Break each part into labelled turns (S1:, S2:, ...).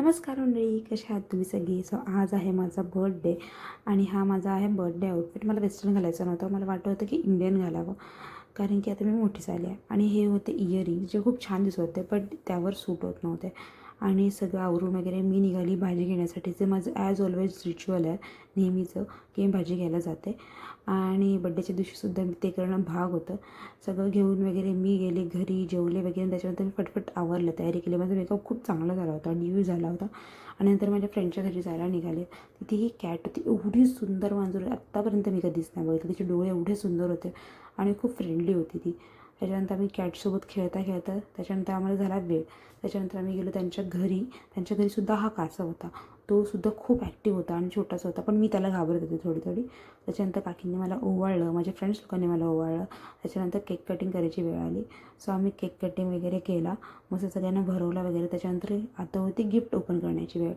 S1: नमस्कार मंडळी, कशा आहात तुम्ही सगळी. सो आज आहे माझा बर्थडे आणि हा माझा आहे बर्थडे आउटफिट. मला वेस्टर्न घालायचं नव्हतं, मला वाटत होतं की इंडियन घालावं, कारण की आता मी मोठी झाली आहे. आणि हे होते इयरिंग जे खूप छान दिसत होते, पण त्यावर सूट होत नव्हते. आणि सगळं आवरून वगैरे मी निघाली भाजी घेण्यासाठी. जे माझं ॲज ऑलवेज रिच्युअल आहे नेहमीचं, की मी भाजी घ्यायला जाते. आणि बड्डेच्या दिवशीसुद्धा ते करणं भाग होतं. सगळं घेऊन वगैरे मी गेले घरी, जेवले वगैरे. त्याच्यानंतर मी फटफट आवरलं, तयारी केली. माझा मेकअप खूप चांगला झाला होता, ड्यू झाला होता. आणि नंतर माझ्या फ्रेंडच्या घरी जायला निघाले. तिथे ही कॅट होती, एवढी सुंदर मांजर आत्तापर्यंत मी कधीच नाही बघितलं. तिचे डोळे एवढे सुंदर होते आणि खूप फ्रेंडली होती ती. त्याच्यानंतर आम्ही कॅटसोबत खेळता खेळता त्याच्यानंतर आम्हाला झाला वेळ. त्याच्यानंतर आम्ही गेलो त्यांच्या घरी. त्यांच्या घरीसुद्धा हा कासव होता. तो सुद्धा खूप ॲक्टिव्ह होता आणि छोटासा होता, पण मी त्याला घाबरत होते थोडी. त्याच्यानंतर काकींनी मला ओवाळलं, माझ्या फ्रेंड्स लोकांनी मला ओवाळलं. त्याच्यानंतर केक कटिंग करायची वेळ आली. सो आम्ही केक कटिंग वगैरे केला, मस्त सगळ्यांना भरवला वगैरे. त्याच्यानंतर आता होती गिफ्ट ओपन करण्याची वेळ.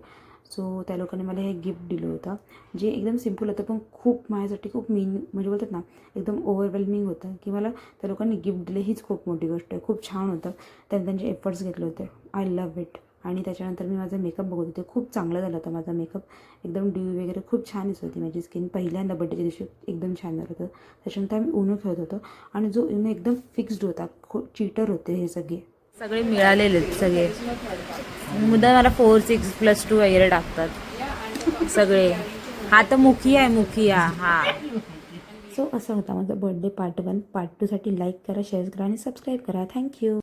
S1: सो त्या लोकांनी मला हे गिफ्ट दिलं होतं, जे एकदम सिम्पल होतं, पण खूप माझ्यासाठी खूप म्हणजे बोलतात ना, एकदम ओव्हरवेल्मिंग होतं की मला त्या लोकांनी गिफ्ट दिलं. हीच खूप मोठी गोष्ट आहे. खूप छान होतं, त्यांनी त्यांचे एफर्ट्स घेतले होते. I love it. आणि त्याच्यानंतर मी माझा मेकअप बघत होते. खूप चांगला झाला होता माझा मेकअप, एकदम ड्यू वगैरे खूप छान दिसत होती माझी स्किन. पहिल्यांदा बड्डेच्या दिवशी एकदम छान झालं होतं. त्याच्यानंतर आम्ही उनो खेळत होतो आणि जो उनो एकदम फिक्स्ड होता. खूप चीटर होते हे सगळे
S2: मिळालेले सगळे. मुद्दा मला 4, 6 + 2 वगैरे टाकतात सगळे. हा तर मुखिया हा.
S1: सो असा होता माझा बर्थडे पार्ट 1. पार्ट 2साठी लाईक करा, शेअर करा आणि सबस्क्राईब करा. थँक्यू.